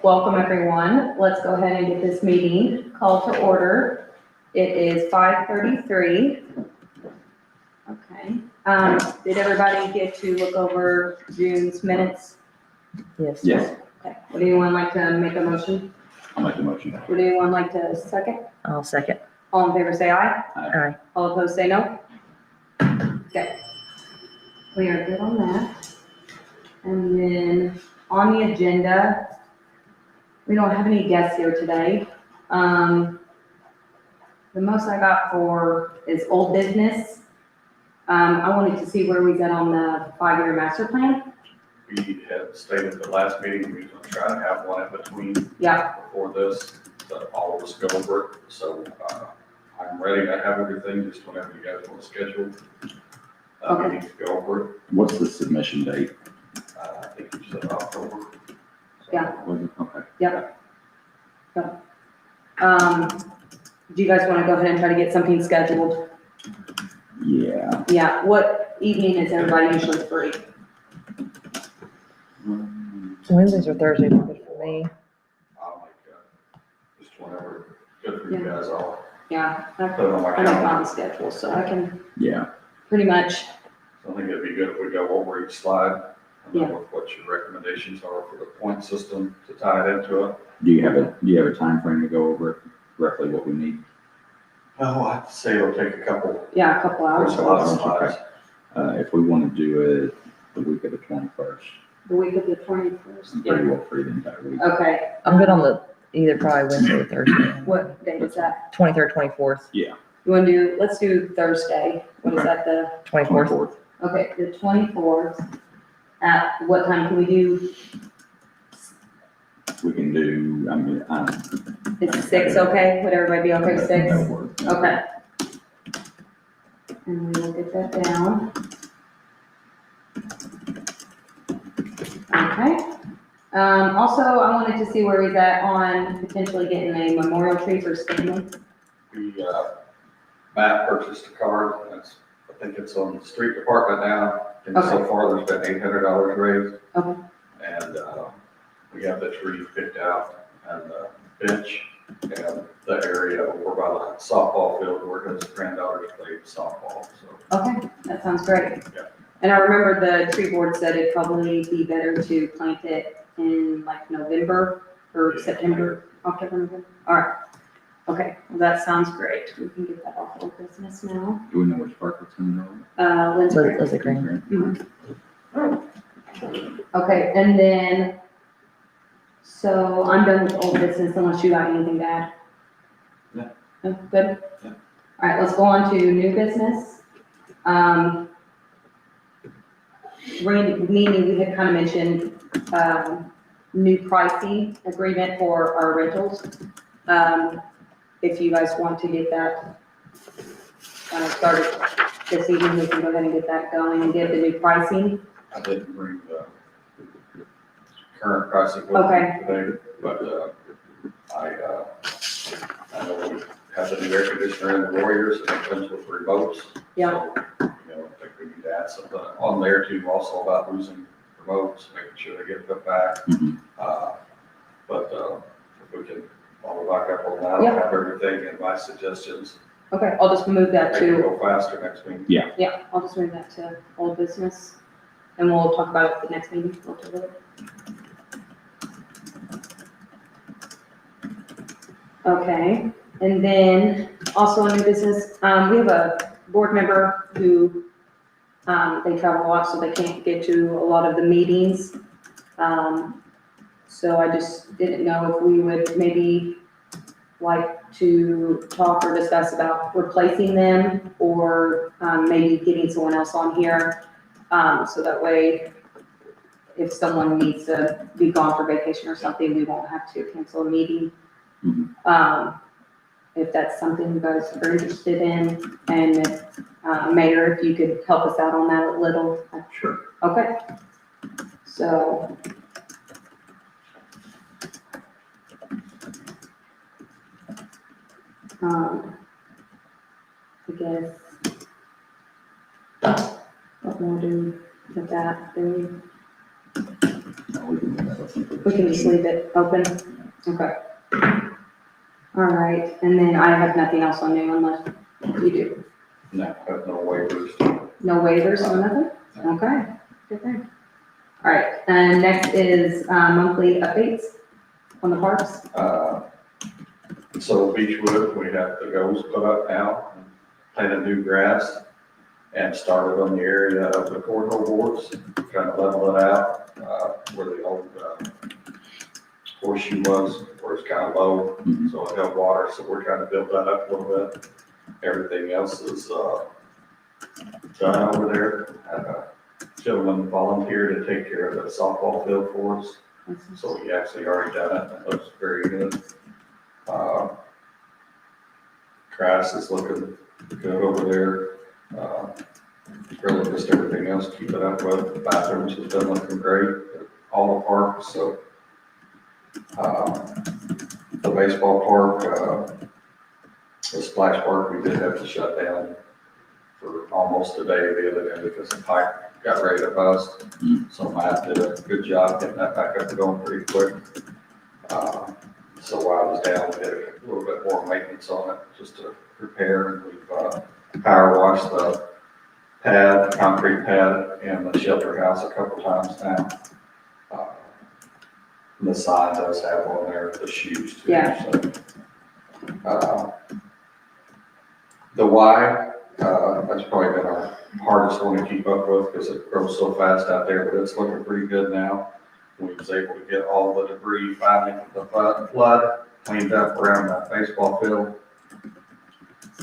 welcome everyone. Let's go ahead and get this meeting called to order. It is 5:33. Okay. Did everybody get to look over June's minutes? Yes. Yes, Okay. Would anyone like to make a motion? I'll make the motion. Would anyone like to second? I'll second. All in favor, say aye. Aye. All opposed, say no. Okay. We are good on that. And then on the agenda, we don't have any guests here today. The most I got for is old business. I wanted to see where we got on the 5-year master plan. We had stated at the last meeting, we were gonna try to have one in between Yeah, before this, so all of us go over it. So, I'm ready to have everything, just whenever you guys want to schedule. Okay. We need to go over it. What's the submission date? I think you said October. Yeah. Was it? Okay. do you guys want to go ahead and try to get something scheduled? Yeah. Yeah, what evening is everybody usually free? Wednesdays or Thursdays are good for me. I'll make, just whenever, good for you guys all. Yeah, Put it on my I don't calendar. on the schedule, so I can Yeah. pretty much, So I think it'd be good if we go over each slide. And Yeah. then what your recommendations are for the point system to tie it into it. Do you have a time frame to go over roughly what we need? Oh, I'd say it'll take a couple. yeah, a couple hours. There's a lot of Okay. slides. If we want to do it the week of the 21st, The week of the 21st. I'm pretty well free the entire week. Okay. I'm good on the either probably Wednesday or Thursday. What date is that? 23rd, 24th, You want to do, let's do Thursday. What is Okay. that, the, 24th. okay, the 24th. At what time can we do? We can do, I mean, Is 6 okay? Would everybody be okay with 6? that'll work. Okay. And we will get that down. Okay. Also, I wanted to see where he's at on potentially getting a memorial tree for Stanley. We, Matt purchased a card, that's, I think it's on the street department now, and so Okay. far there's been $800 raised. Okay. And, we have the tree picked out and the bench and the area over by the softball field where his granddaughters played softball, so. Okay, that sounds great. Yeah. And I remember the tree board said it'd probably be better to plant it in like November or Yeah. September, October, November. All right. Okay, well, that sounds great. We can get that off of business now. Do we know which park it's in? though? Lindsay. Lizzie Green. Okay, and then, so I'm done with old business unless you got anything to add? No. No, good? Yeah. All right, let's go on to new business. Randy, we had kind of mentioned, new pricing agreement for our rentals. If you guys want to get that, started this evening, we can go ahead and get that going and get the new pricing. I didn't bring the current pricing with Okay. me today, but, I know we have the new air conditioner in the Warriors, and it comes with remotes. Yeah. So, I think we need to add something on there too, also about losing remotes, making sure they get put back. Mhm. But, if we can follow back up on that, Yeah. have everything and my suggestions, Okay, I'll just move that make it to, go faster next week. yeah, I'll just move that to old business. And we'll talk about it at the next meeting. We'll talk about it. Okay, and then also in new business, we have a board member who, they travel a lot, so they can't get to a lot of the meetings. So I just didn't know if we would maybe like to talk or discuss about replacing them or, maybe getting someone else on here. So that way, if someone needs to be gone for vacation or something, we won't have to cancel a meeting. Mhm. If that's something you guys are interested in, and if, Mayor, if you could help us out on that a little. Sure. Okay. So. I guess. What more do with that, do we? No, we can do that. We can just leave it open? Okay. All right, and then I have nothing else on new unless you do. No, have no waivers. No waivers or nothing? Okay, good thing. All right, and next is monthly updates on the parks. So Beechwood, we have the goals put up now, planted new grass, and started on the area of the cornhole boards, trying to level it out, where the old horseshoe was, where it's kind of low, so it held water, so we're trying to build that up a little bit. Everything else is done over there. Had a gentleman volunteer to take care of the softball field for us, so he actually already done it, it looks very good. Grass is looking good over there. Really just everything else, keep it up with. The bathrooms has been looking great at all the parks, so. The baseball park, the splash park, we did have to shut down for almost a day the other day because the pipe got ready to bust. So Matt did a good job getting that back up and going pretty quick. So while I was down, we did a little bit more maintenance on it just to repair, and we've power washed the pad, concrete pad, and the shelter house a couple times now. And the sign does have on there the shoes too. Yeah. So, the Y, that's probably been our hardest one to keep up with because it grows so fast out there, but it's looking pretty good now. We was able to get all the debris finally from the flood cleaned up around that baseball field.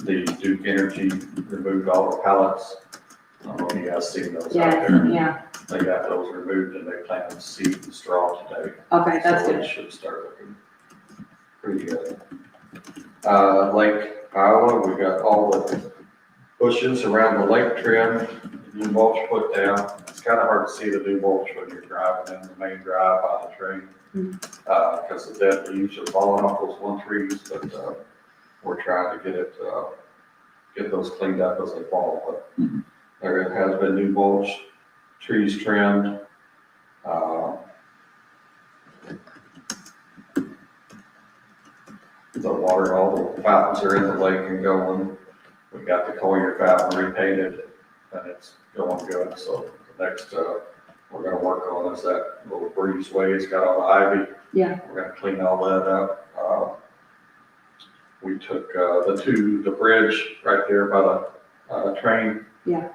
The Duke Energy removed all the pallets. I don't know if you guys seen those out there. Yeah, They got those removed and they plan to seed and straw today. okay, that's So good. it should start looking pretty good. Lake Iowa, we got all the bushes around the lake trimmed, new mulch put down. It's kind of hard to see the new mulch when you're driving in the main drive by the train. Because the dead leaves are falling off those one trees, but, we're trying to get those cleaned up as they fall, but there has been new mulch, trees trimmed. The water, all the fountains are in the lake and going. We got the Collier fountain repainted and it's going good. So the next, we're gonna work on is that little breezeway. It's got all the ivy. Yeah. We're gonna clean all that up. We took, the bridge right there by the, train. Yeah.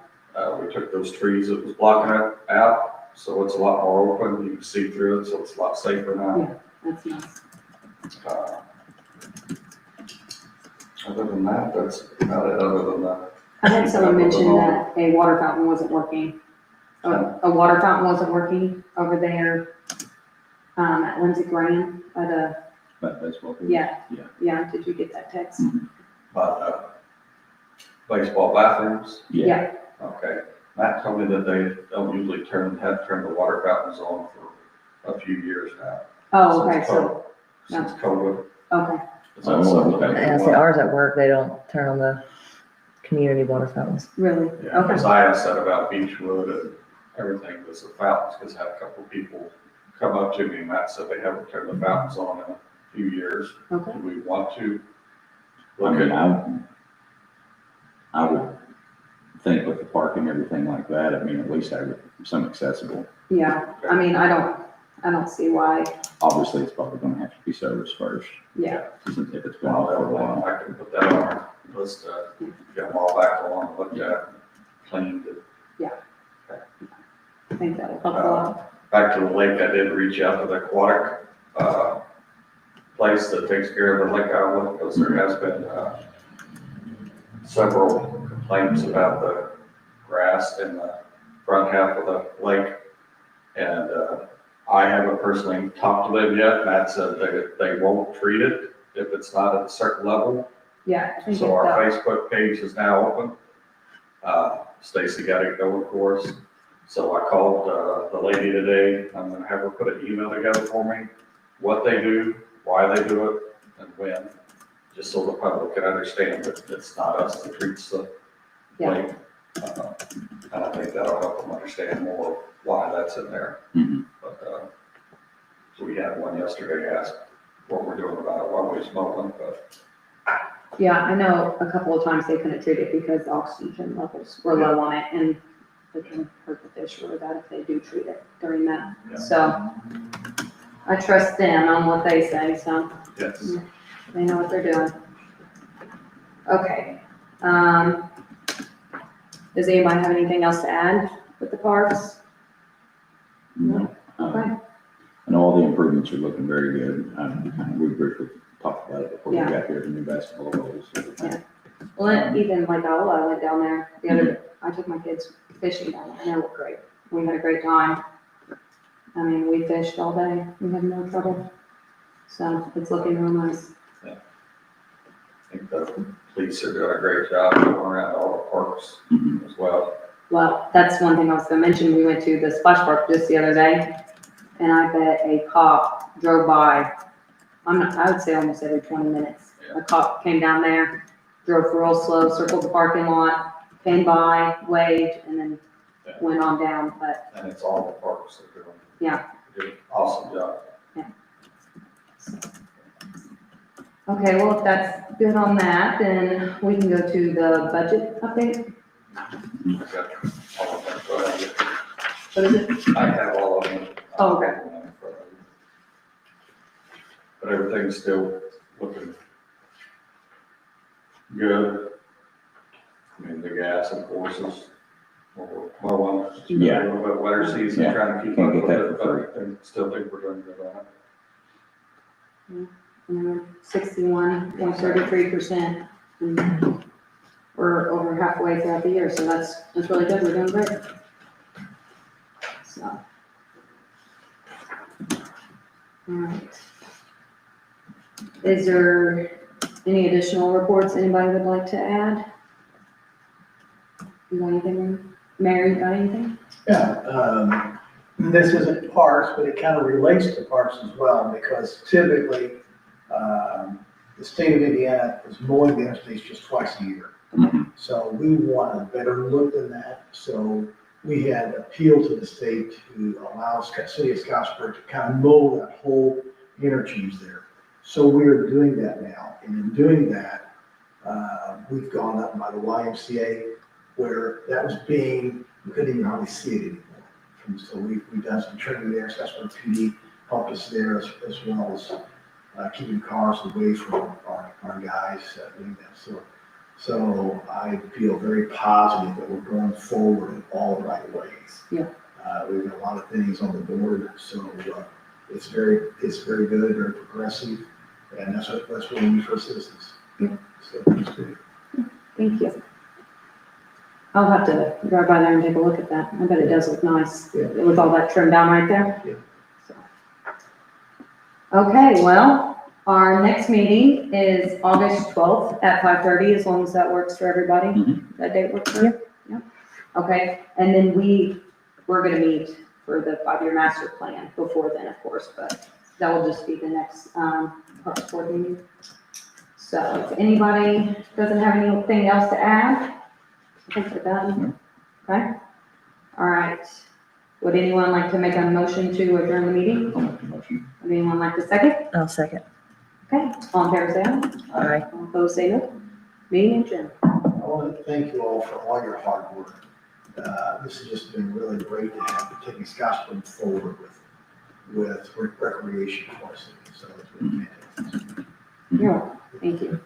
We took those trees that was blocking it out, so it's a lot more open. You can see through it, so it's a lot safer now. That's nice. Other than that, that's about it, other than that. I had someone mention that a water fountain wasn't working. A water fountain wasn't working over there, at Lindsey Graham, That baseball field. yeah. Yeah. Yeah, did you get that text? But, baseball bathrooms, Yeah. okay. Matt told me that they don't usually have to turn the water fountains on for a few years now. Oh, okay, Since so, Since COVID. okay, Is that something that And I you say want? ours at work, they don't turn on the community water fountains. really? Yeah, Okay, because I asked that about Beechwood and everything was the fountains, because I had a couple of people come up to me and Matt said they haven't turned the fountains on in a few years. okay. Do we want to I look mean, at? I would think with the park and everything like that, I mean, at least have some accessible. Yeah, I mean, I don't see why, Obviously, it's probably gonna have to be serviced first, yeah, since if it's been Well, out for a while. I can put that on our list, get them all back on, looked at, cleaned. I think that'll help a lot. Back to the lake, I did reach out to the aquatic, place that takes care of the lake outlet, because there has been, several complaints about the grass in the front half of the lake. And, I haven't personally talked to them yet. Matt said they won't treat it if it's not at a certain level. Yeah, I think So our it Facebook page is now open. Stacy got it going for us. So I called, the lady today. I'm gonna have her put an email together for me, what they do, why they do it, and when, just so the public can understand that it's not us that treats the Yeah. lake. And I think that'll help them understand more why that's in there. Mhm. But, So we had one yesterday ask what we're doing about it while we was mowing, but Yeah, I know a couple of times they couldn't treat it because the oxygen levels were low on it and it can hurt the fish really bad if they do treat it during that. Yeah. So I trust them on what they say, so yes. they know what they're doing. Okay, does anybody have anything else to add with the parks? No. Okay. And all the improvements are looking very good. We briefly talked about it before we Yeah. got here, the new basketball goals. Yeah. Well, and even like I went down there the other, I took my kids fishing down there, and they were great. We had a great time. I mean, we fished all day, we had no trouble. So it's looking real nice. I think the police are doing a great job going around all the parks Mhm. as well. Well, that's one thing I was gonna mention, we went to the splash park just the other day, and I bet a cop drove by, I would say almost every 20 minutes. A cop came down there, drove real slow, circled the parking lot, came by, waved, and then went on down, but, And it's all the parks that are doing. Yeah. They do an awesome job. okay, well, if that's good on that, then we can go to the budget update. I got all of them, go ahead. What is it? I have all of them. Oh, okay. But everything's still looking good. I mean, the gas, of course, is more one. Yeah. A little bit wetter season, Yeah. trying to keep Can't up get with that it, for but I still think we're doing good on it. 61.33%. We're over halfway throughout the year, so that's really good, we're doing great. So. All right. Is there any additional reports anybody would like to add? You got anything, Mary, you got anything? Yeah, this isn't parks, but it kind of relates to parks as well, because typically, the state of Indiana is mowing the interstates just twice a year. Mhm. So we want a better look than that, so we had appealed to the state to allow city of Scottsburg to kind of mow that whole interchange there. So we are doing that now, and in doing that, we've gone up by the YMCA, where that was being, we couldn't even hardly see it anymore. And so we've done some training there, Scottsburg PD helped us there as well as keeping cars away from our guys doing that. So I feel very positive that we're going forward in all the right ways. Yeah. We've got a lot of things on the board, so it's very good, very progressive, and that's what we need for citizens. Yeah. So it's good. Thank you. I'll have to drive by there and take a look at that. I bet it does look nice Yeah. with all that trimmed down right there. Yeah. So. Okay, well, our next meeting is August 12th at 5:30, as long as that works for everybody. Mhm. That date works for you? Yeah. Okay, and then we're gonna meet for the 5-year master plan before then, of course, but that will just be the next, Parks Board meeting. So if anybody doesn't have anything else to add, I think we're done. Okay? All right. Would anyone like to make a motion to adjourn the meeting? I'll make the motion. Would anyone like to second? I'll second. Okay, all in favor, say aye. Aye. All opposed, say no. Meeting adjourned. I want to thank you all for all your hard work. This has just been really great to have, taking Scottsburg forward with recreation for us. So it's been fantastic. You're welcome. Thank you.